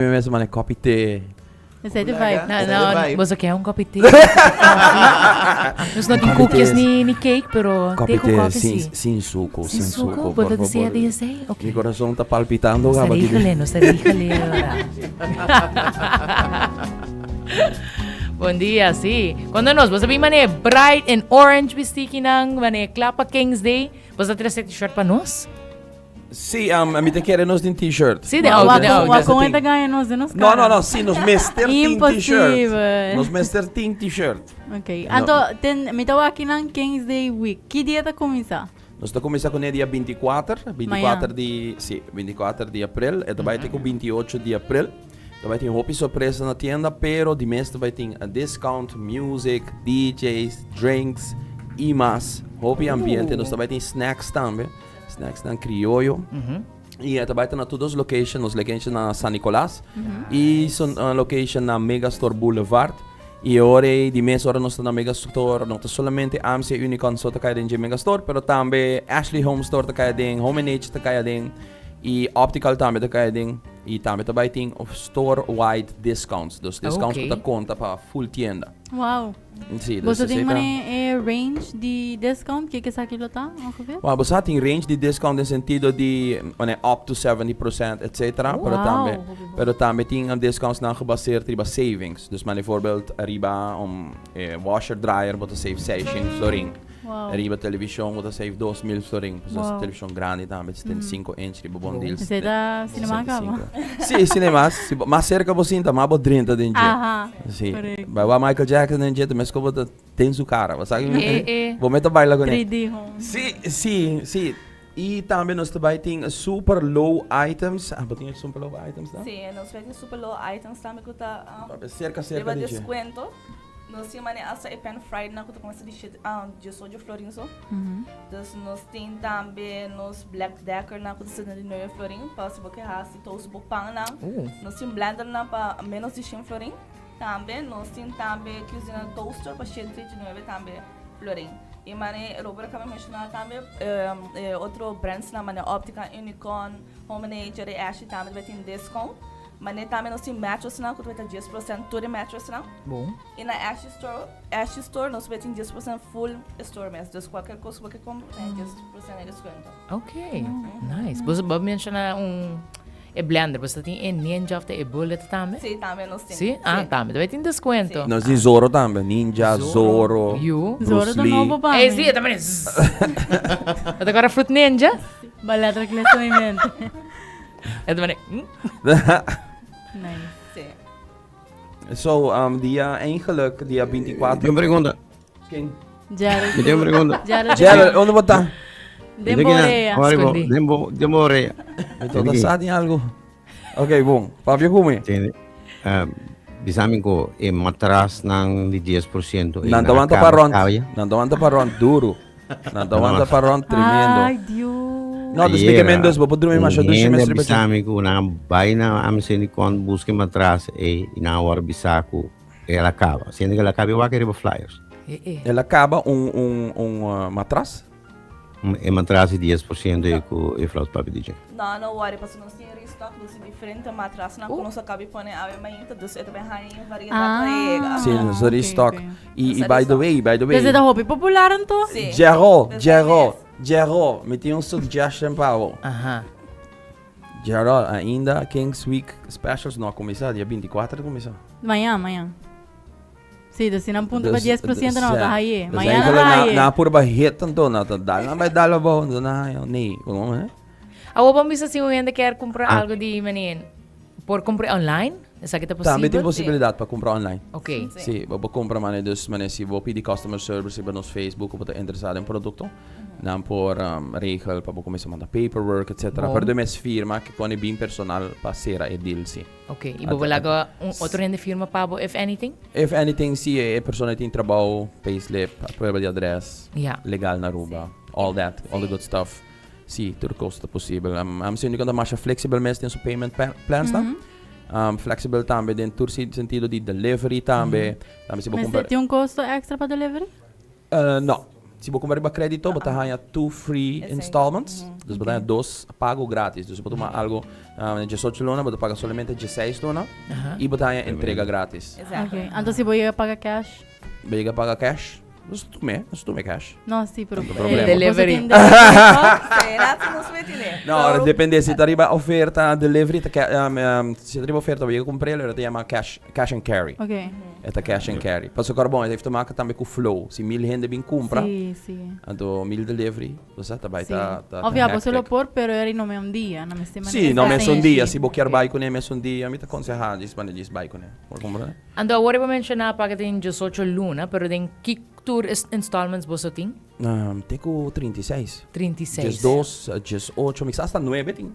Mesmo man kopi teh. Essa é de vibe. Não, você quer um copo de tê? Nós não temos cookies nem cake, pero Kopi tê com teh coffee sin, sim. sin suco, Sin sin suco? suco. Pode por dizer, favor. dizer? Ok. Mi corazón está palpitando. Nos kapag ríjale ahora. Bom dia, sim. Quando nós, você vem mané bright and orange vestido ng mané Klapa Kings Day, você traz esse t-shirt para nós? Sì, mi te querem nos din t-shirt. Sim, de áudio, de áudio. Wako ita ganha nos dinos No, no, no, sì, nos Mr. Team t-shirt. Impossível. Nos Mr. Team t-shirt. Ok. No. Então, me tawa aqui ng Kings Day Week. Que dia tá começar? Nós estamos começando com o dia 24 de, sim, 24 de abril, e também tem com 28 de abril. Também tem roupa surpresa na tienda, pero de mês também tem a discount, music, DJs, drinks e mais. Roupa e ambiente, nós também tem snacks também. Snacks na criollo. E também tem na todas as locations, nos locations na San Nicolás. E são location na Megastore Boulevard. E agora, de mês, nós estamos na Megastore, não somente AMC Unicon só está em Megastore, pero também Ashley Home Store está em Home & Age está em e Optical também está em e também tem store-wide discounts. Dos discounts que conta para full tienda. Wow. Sim, Você tem uma range de discount? Que sa kilo tá? Ako ver? Well, você tem range de discount no sentido de up to 70%, etc. Pero também tem discounts na gebaseerd riba savings. Dus maar bijvoorbeeld riba washer dryer wat save 600 florin. Wow. Riba televisão wat save 2.000 florin. Dus wow. Televisão grande também tem 5 inch riba bom deals. Você da cinema acaba? Sim, cinemas. Mas cerca você ainda mais 30 dentro. Aha. Sim. Vai o Michael Jackson dentro, mas como tem sua cara, você sabe? Vou meter baila com ele. 3D home. Sim. E também nós também tem super low items. Ah, tem super low items, não? Sim, nós temos super low items também que tá cerca de de desconto. Nós temos essa Pen Friday na que tá começando de soja florin só. Então nós temos também nos Black Decker na que tá sendo de 9 florin, para se você há se todos bopang na. Nós temos blender na para menos de 100 florin. Também nós temos também cozinha toaster para 139 também florin. E mané Robert acaba mencionar também outro brands na mané Optica, Unicon, Home & Age, e Ashley também vai ter discount. Mané também nós temos mattress na que vai ter 10% tudo mattress na. Bom. E na Ashley Store nós vamos ter 10% full store mesmo. Então qualquer coisa que você compra tem 10% de desconto. Ok, nice. Você vai mencionar blender, você tem Ninja of the bullet também? Sim, também nós temos. Sim? Ah, também. Vai ter desconto. Nós temos Zoro também. Ninja, Zoro. You? Zoro do novo ba? Sim, também. At agora Fruit Ninja? Balada que leso em mente. At também. Nice. Sim. So, dia eigenlijk, dia 24. Tem uma pergunta. Quem? Jared. Tem uma pergunta. Jared, onde você está? Demboreia. Demoreia. Então, está em algo? Ok, bom. Fabio, como é? Entende? Bisamin ko, matras ng 10%. Nandawanta pa ron, duro. Nandawanta pa ron, tremendo. Ai, Deus. No, dos bigay mendos, babudro may masyado semestre ba? Bisamin ko, bay na AMC Unicon, busque matras, inawar bisako, ela acaba. Sendo que ela acaba, eu quero flyers. Ela acaba matras? Matras 10% e flaus papi DJ. Não worry, porque nós temos restock dos diferentes matras na que nós acabamos de pôr a mainta dos também há variedade. Sim, nós restock. E by the way. Desde da hobby popular então? Sim. Jero, me tinha suggestion para o. Jero, ainda Kings Week Specials não começar, dia 24 começar. Amanhã. Sim, assim não ponto para 10% não, tá aí. Amanhã na por barret tanto na dal na vai dar bom na nem, como é? A opa misa se ainda quer comprar algo de manin por comprar online? Essa que tá possível? Também tem possibilidade para comprar online. Ok. Sim, vou comprar mané dus mané se vou pedir customer service para nos Facebook ou para interessado em produto. Não por regel para começar a mandar paperwork, etc. Para de mes firma que põe bem personal para ser a deal, sim. Ok. E vou lá outro rende firma para if anything? If anything, sim, a pessoa tem trabalho, payslip, a prova de address, legal na Aruba, all that, all the good stuff. Sim, tudo custa possível. Se não conta mais flexível mesmo tem seu payment plans, tá? Flexible também dentro do sentido de delivery também. Mas tem custo extra para delivery? Não. se você comprar crédito, você ganha 2 free Esse aí. installments. Dus você ganha 2 pago grátis. Dus você tomar algo de 18 luna, você paga somente 16 luna. E você ganha entrega grátis. Exato. Ok. Então se voy a pagar cash. Você paga cash. Você toma cash. No, sí, pero... No problema. Delivery. Sim, não se vai entender. Não, depende se arriba oferta delivery, se arriba oferta, você compra ele, te chama cash and carry. Ok. É cash and carry. Passo agora bom, deve tomar também com flow. Se 1000 gente bem compra, Sí, sí. então 1000 delivery, você vai Sí. tá Ovvio, posso lo por, pero era no me un día, no me estima. Sì, no, messo un dia, se você quer bike né, messo un dia, mi ta aconselhar, diz para diz bike né. Por comprar. Ando, agora eu vou mencionar para que tem 18 luna, pero tem que tour installments você tem? Tenho 36. 36. 12, 18, mix hasta 9 tem.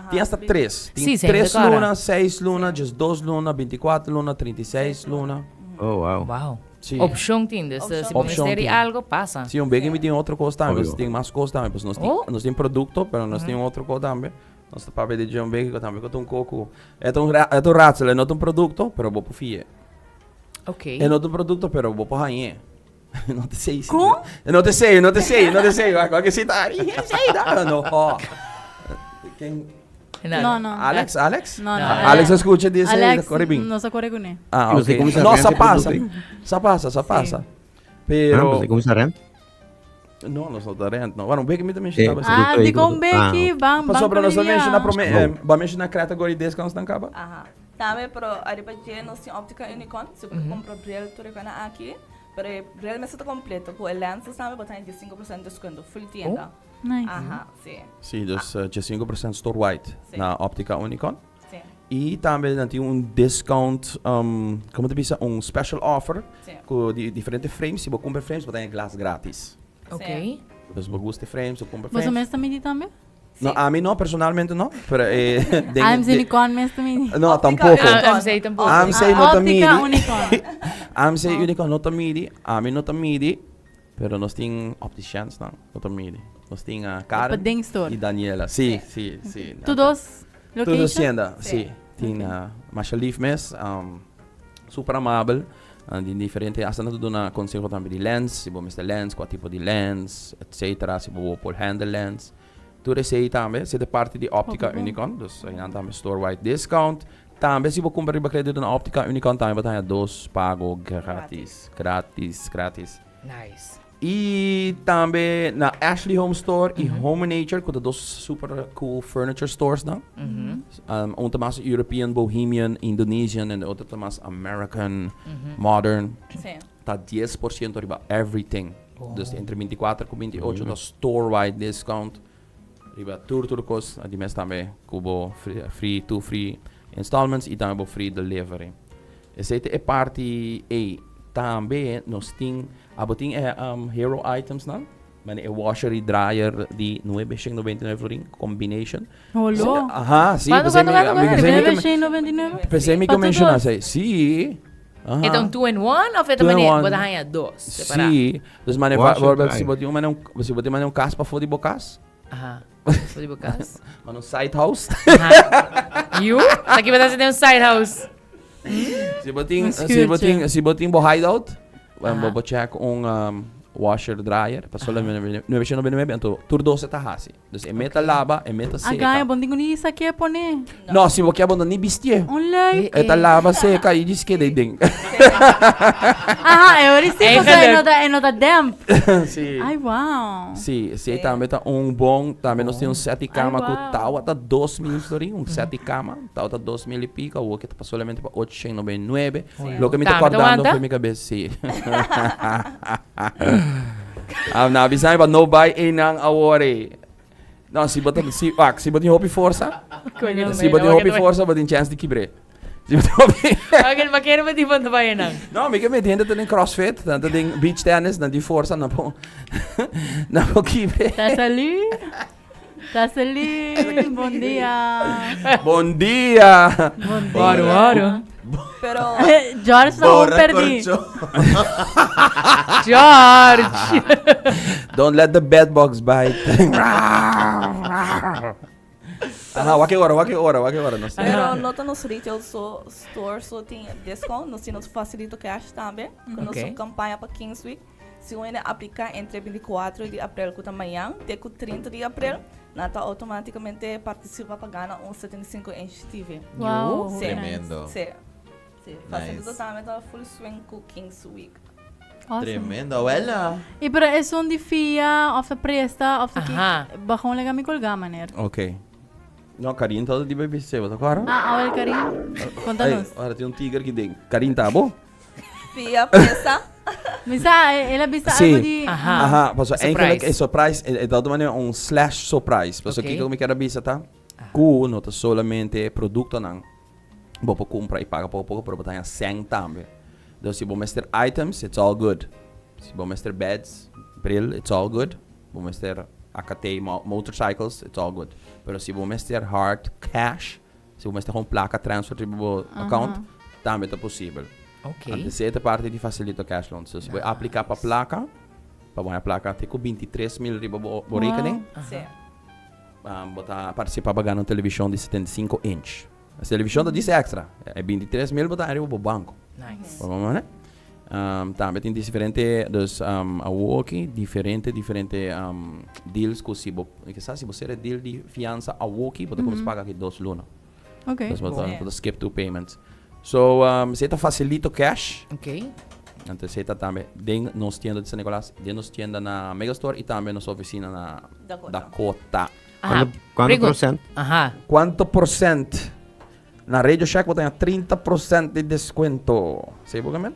Tem hasta 3. Tem Sim, sim, 3 claro. luna, 6 luna, 12 luna, 24 luna, 36 luna. Oh, wow. Wow. Sim. Opção tem, se Opção você tem. algo passa. Sim, bem que me tem outro custo também, Obvio. mas tem mais custo também, pois nós tem produto, mas nós tem outro custo também. Nós para ver de um bem que também com um coco. É um rato, é não um produto, pero vou por fie. Ok. É não um produto, pero vou por rainha. Não te sei. Como? Não te sei. Qualquer cidade. Não. Quem? No, no. Alex? No, no. Alex escucha disso aí, Alex, corre bem. no se corre con él. Ah, Não sei ok. como se Nossa, arranca passa. produto Só passa. Ah, Pero... você começa a rent? Não, nós não daremos. Não, vamos ver que me também Sim. estava assim. Ah, Produto di con aí, Becky, bam, Passou para nós também, bam. vamos mencionar a categoria desse que nós não acaba. Aham. Também, pero arriba de nós temos óptica Unicon, se você compra brilho, tu recona aqui, pero brilho mesmo está completo, com lenças também botar de 5% de desconto, full tienda. Nice. Aham, sim. Sim, dus 5% store-wide Sim. na óptica Unicon. Sim. E também tem discount, como te diz, special offer Sim. com diferentes frames. Se você compra frames, você tem glass grátis. Ok. Se você gosta de frames, você compra ¿Vos frames. mes también también? No, a mí no, personalmente no. Pero, AMC Unicon mes también. No, tampoco. I'm saying tampoco. AMC no te midi. Óptica Unicon. AMC Unicon no te midi. A mí no te midi. Pero nós tem opticians, não. No te midi. Nós tem a Karen Padeng Store. e Daniela. Sim, sim, sim. Todos Tudo location? sendo, sim. Tem a Masha Leaf mes, super amável. De diferente, hasta tudo na conselho também de lens, se você tem lens, qual tipo de lens, etc. Se você pôr handle lens. Tudo isso aí também, se é parte de óptica Unicon, dus aí também store-wide discount. Também se você comprar crédito na óptica Unicon, também vai ter 2 pago grátis. Grátis. Nice. E também na Ashley Home Store e Home Nature, que são 2 super cool furniture stores, não? Um tem mais European, Bohemian, Indonesian, e outro tem mais American, Modern. Sim. Tá 10% riba everything. Dus entre 24 e 28 tá store-wide discount. Riba turcos, de mês também, cubo free installments e também free delivery. Essa é parte A. Também nós temos hero items, não? Mas é washer e dryer de 999 florin combination. Hello. Aha, sim. Quando? Pensei 99. Pensei que mencionar isso aí. Sim. Aha. Então 2 in 1 ou ito Two in mani one. boda hanya 2 separado? Sim. Dus mane Washer se dryer. você botar um cas para fora de bocas, Aha. Pwede bukas? mano side house. Aha. You? Lagi ba tayo sa side house? Se botin bo hideout, Aha. bo check washer dryer, passou lá 999, então tudo se tá hasi. Dus emeta lava, emeta Agora, seca. bom dingo ni isa kaya po ni. No, se você abandona ni bistie. Olay. Eta lava seca e diz que ding. Aha, eu recebi Eh, ko sa nota damp. Sim. Ay, wow. Sim, também tá bom, também nós temos 7 cama Ai, com uau. tal até 2 mil story, 7 cama, tal até 2 mil e pica, o que tá solamente para 899. Lo que me tá Tá, me acordando aguanta? foi minha cabeça, sim. Na bisay ba no buy in ang awore. No, si botin hopi força. Si botin hopi força, botin chance de quebre. Si botin hopi. Bakit makero ba di ba tabayan ang? No, mi kami dentro tem crossfit, tanto tem beach tennis, na di força na po. Na po quebre. Tá ali. Bom dia. Bom dia. Bom dia. Waro. Pero, George sa akong perdi. George! Don't let the bed bugs bite. Waki ora. Nós pero nota nos retail store, so tem discount, nós temos facilita cash também, com Ok. nossa campanha para Kings Week. Se você aplicar entre 24 de abril com amanhã, até 30 de abril, nata automaticamente participa para ganhar um 75 inch TV. Wow. Sim. Tremendo. Sim. Sim. Fazendo Nice. totalmente a full swing com Kings Week. Awesome. Tremendo. Well, E para isso onde fia, of the presta, of the Aha. kik, bakong lega mi kolga maner. Ok. No, Karin, todo di ba bisa ba? Agora? Awal Karim, Ay, contanos. agora tem um tigre que tem. Karin, tá bom? Via presa. Misa, ela bisa Sim. algo di... Aha. Aha, paso Surprise. é surprise, é de maneira um slash surprise. Paso Ok. aqui como que era bisa, tá? Ku nota solamente produto não. Vou para comprar e paga pouco para botar 100 também. Então se vou mester items, it's all good. Se vou mester beds, brill, it's all good. Vou mester AKT motorcycles, it's all good. Pero se vou mester hard cash, se vou mester com placa transfer to meu account, também é possível. Ok. A terceira parte de facilita cash loan. So, se você aplicar para a placa, para a placa tem com 23 mil riba bo rekening, Sim. botar participar para ganhar uma televisão de 75 inch. A televisão diz extra, é 23 mil botar riba para o banco. Nice. Vamos né? Também tem diferente dos a walkie, diferente deals que se você é deal de fiança a walkie, você pode pagar aqui 2 lunas. Ok. Então Bom. você skip 2 payments. So, você facilita o cash. Ok. Então, você também tem nos tiendas de San Nicolás, tem nos tiendas na Megastore e também nas oficinas na Dakota. Dakota. Aha. Quanto Pergunta. por cento? Aha. Quanto por cento? Na Radio Shack você tem 30% de desconto. Sabe por que, man?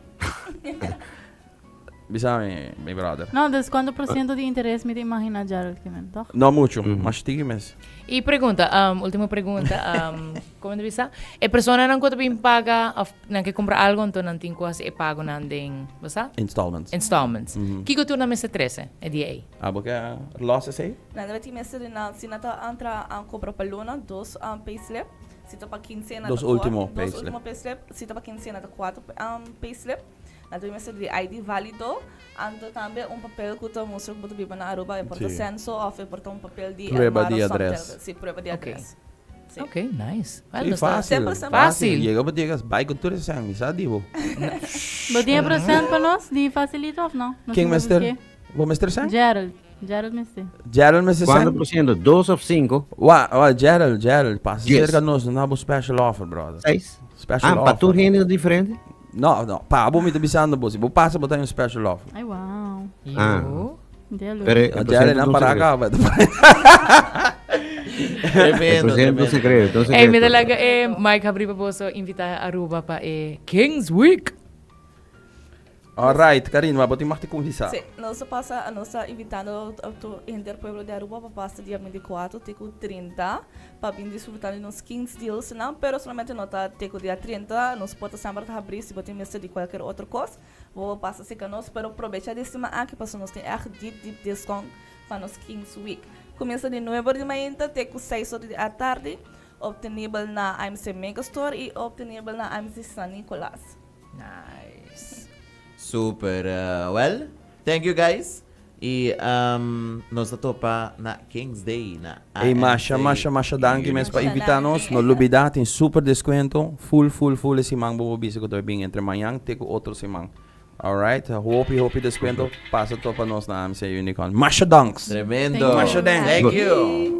Bisa, my brother. No, das quanto por ciento de interesse me te imagina Gerald que men, toch? Não muito, mas tigre mesmo. E pergunta, última pergunta, como deve ser? A pessoa não quando bem paga, não quer comprar algo, então não tem quase e pago não tem, você? Installments. Installments. Que que tu na mesa 13? É dia aí. Ah, porque losses aí? Nada vai ter mestre na se nata entra a cobra para luna, 2 payslip. Se tá para 15 na Dos último payslip. Dos último payslip. Se tá para 15 na 4 payslip. Nada vai mestre de ID válido. Ando também papel que tu mostra que tu vive na Aruba, é porta censo, ou é porta papel de Prueba de adresse. Sim, prueba de Ok. adresse. Sim. Ok, nice. Well, Sim, basta- fácil. Sempre, sempre. Fácil. Chega para digas, vai com tudo isso, sabe, digo. Botinha por cento para nós, de facilito of não? Quem mestre? Vou mestre sem? Gerald. Gerald mestre. Gerald mestre Quanto sem? por cento? 2 ou 5? Gerald, passa Yes. cerca de nós, não há special offer, brother. 6? Special Ah, para offer. tu rende diferente? Não, pá, vou me bisando, você. Vou passar botar um special offer. Ai, wow. You. Gerald. Pero A Gerald não para cá, vai. Tremendo, do segredo. Eh, me talaga Mike abri pa po so invitar a Aruba pa Kings Week. Alright, Karine, mas vou te mais te conversar. Sim, nós passa, nós invitando o interpueblo de Aruba para passar dia 24, teco 30, para vir desfrutar de uns 15 dias, não, pero solamente nota teco dia 30, nós podemos sempre abrir se botar mestre de qualquer outra coisa, vou passar se que nós, pero aproveita de cima aqui, para nós tem deep discount para nos Kings Week. Começa de 9 de manhã, teco 6 horas da tarde, obtenível na AMC Megastore e obtenível na AMC San Nicolás. Nice. Super. Well, thank you guys. E nós topa na Kings Day na Ei, AMC Masha, danke mesmo para Masha, invitar-nos. danke. No Lubida tem super desconto. Full esse mang bobo bisa que tô bem entre manhã, tem outro semang. Alright, hope desconto. Passa to para nós na AMC Unicon. Masha danks. Tremendo. Thank you. Masha, Thank you.